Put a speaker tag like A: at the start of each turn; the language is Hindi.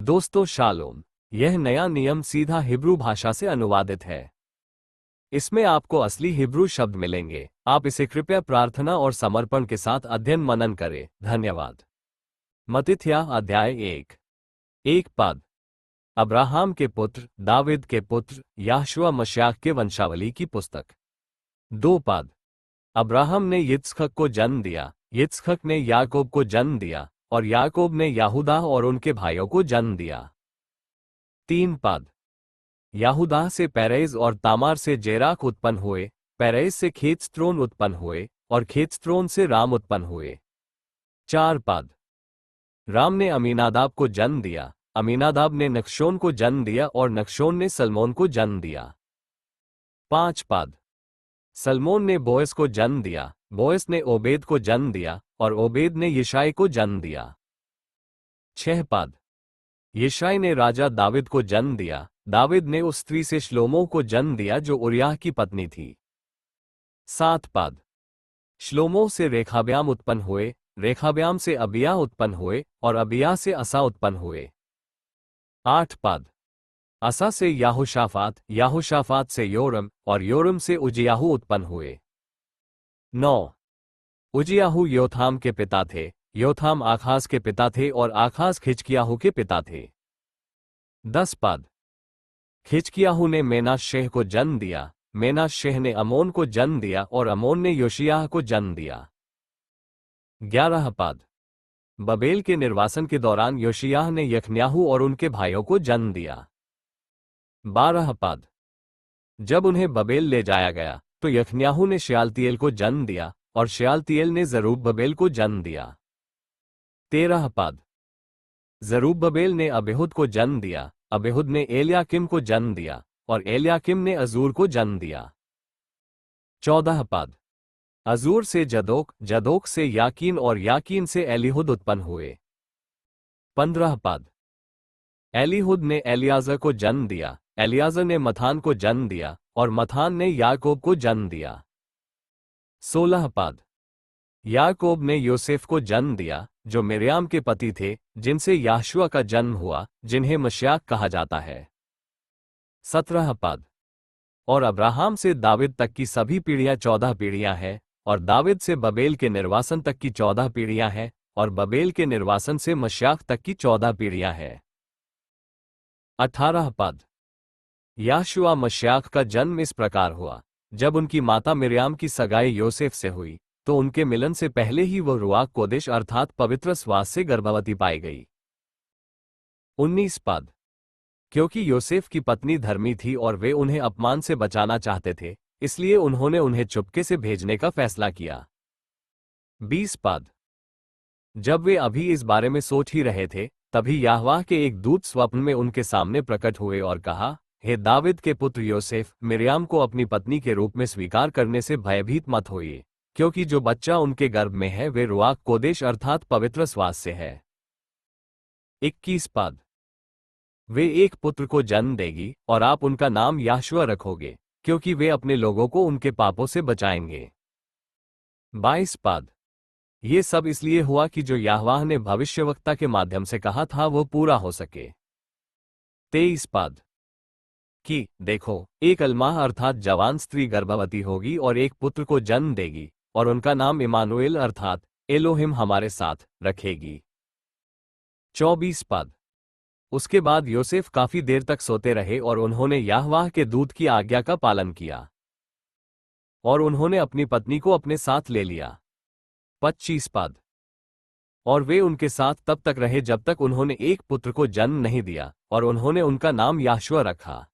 A: दोस्तों शालोम, यह नया नियम सीधा हिब्रू भाषा से अनुवादित है। इसमें आपको असली हिब्रू शब्द मिलेंगे। आप इसे कृपया प्रार्थना और समर्पण के साथ अध्ययन मनन करें। धन्यवाद। मत्तित्याह अध्याय 1 पद। अब्राहम के पुत्र, दाविद के पुत्र, याशुआ मशाख के वंशावली की पुस्तक। 2 पद। अब्राहम ने यित्सखक को जन्म दिया, यित्सखक ने याकूब को जन्म दिया, और याकूब ने यहूदा और उनके भाइयों को जन्म दिया। 3 पद। यहूदा से पेरेज और तामार से जेराख उत्पन्न हुए, पेरेज से खेतस्त्रोन उत्पन्न हुए, और खेतस्त्रोन से राम उत्पन्न हुए। 4 पद। राम ने अमीनादाब को जन्म दिया, अमीनादाब ने नक्शोन को जन्म दिया, और नक्शोन ने सलमोन को जन्म दिया। 5 पद। सलमोन ने बोएस को जन्म दिया, बोएस ने ओबेद को जन्म दिया, और ओबेद ने यिशाय को जन्म दिया। 6 पद। यिशाय ने राजा दाविद को जन्म दिया, दाविद ने उस स्त्री से श्लोमो को जन्म दिया जो उरिय्याह की पत्नी थी। 7 पद। श्लोमो से रेखाब्याम उत्पन्न हुए, रेखाब्याम से अबिय्याह उत्पन्न हुए, और अबिय्याह से असा उत्पन्न हुए। 8 पद। असा से याहोशाफात, याहोशाफात से योरम, और योरम से उजियाहू उत्पन्न हुए। 9। उजियाहू योथाम के पिता थे, योथाम आखाज के पिता थे, और आखाज खिजकियाहू के पिता थे। 10 पद। खिजकियाहू ने मेनाशेह को जन्म दिया, मेनाशेह ने अमोन को जन्म दिया, और अमोन ने योशियाह को जन्म दिया। 11 पद। बबेल के निर्वासन के दौरान योशियाह ने यखन्याहू और उनके भाइयों को जन्म दिया। 12 पद। जब उन्हें बबेल ले जाया गया तो यखन्याहू ने शयालतीएल को जन्म दिया, और शयालतीएल ने जरूब्बबेल को जन्म दिया। 13 पद। जरूब्बबेल ने अबेहुद को जन्म दिया, अबेहुद ने एलयाकिम को जन्म दिया, और एलयाकिम ने अजूर को जन्म दिया। 14 पद। अजूर से जदोक, जदोक से याकीन, और याकीन से एलीहुद उत्पन्न हुए। 15 पद। एलीहुद ने एलियाजर को जन्म दिया, एलियाजर ने मथान को जन्म दिया, और मथान ने याकूब को जन्म दिया। 16 पद। याकूब ने योसेफ को जन्म दिया जो मिर्याम के पति थे, जिनसे याशुआ का जन्म हुआ, जिन्हें मशाख कहा जाता है। 17 पद। और अब्राहम से दाविद तक की सभी पीढ़ियां 14 पीढ़ियां हैं, और दाविद से बबेल के निर्वासन तक की 14 पीढ़ियां हैं, और बबेल के निर्वासन से मशाख तक की 14 पीढ़ियां हैं। 18 पद। याशुआ मशाख का जन्म इस प्रकार हुआ, जब उनकी माता मिर्याम की सगाई योसेफ से हुई, तो उनके मिलन से पहले ही वह रुआक कोदेश अर्थात पवित्र श्वास से गर्भवती पाई गई। 19 पद। क्योंकि योसेफ की पत्नी धर्मी थी और वे उन्हें अपमान से बचाना चाहते थे, इसलिए उन्होंने उन्हें चुपके से भेजने का फैसला किया। 20 पद। जब वे अभी इस बारे में सोच ही रहे थे, तभी याहवाह के एक दूत स्वप्न में उनके सामने प्रकट हुए और कहा, हे दाविद के पुत्र योसेफ, मिर्याम को अपनी पत्नी के रूप में स्वीकार करने से भयभीत मत होइए, क्योंकि जो बच्चा उनके गर्भ में है वे रुआक कोदेश अर्थात पवित्र श्वास से है। 21 पद। वे एक पुत्र को जन्म देगी, और आप उनका नाम याशुआ रखोगे, क्योंकि वे अपने लोगों को उनके पापों से बचाएंगे। 22 पद। ये सब इसलिए हुआ कि जो याहवाह ने भविष्यवक्ता के माध्यम से कहा था वो पूरा हो सके। 23 पद। कि देखो, एक अलमाह अर्थात जवान स्त्री गर्भवती होगी और एक पुत्र को जन्म देगी, और उनका नाम इमानुएल अर्थात एलोहिम हमारे साथ रखेगी। 24 पद। उसके बाद योसेफ काफी देर तक सोते रहे, और उन्होंने याहवाह के दूत की आज्ञा का पालन किया, और उन्होंने अपनी पत्नी को अपने साथ ले लिया। 25 पद। और वे उनके साथ तब तक रहे जब तक उन्होंने एक पुत्र को जन्म नहीं दिया, और उन्होंने उनका नाम याशुआ रखा।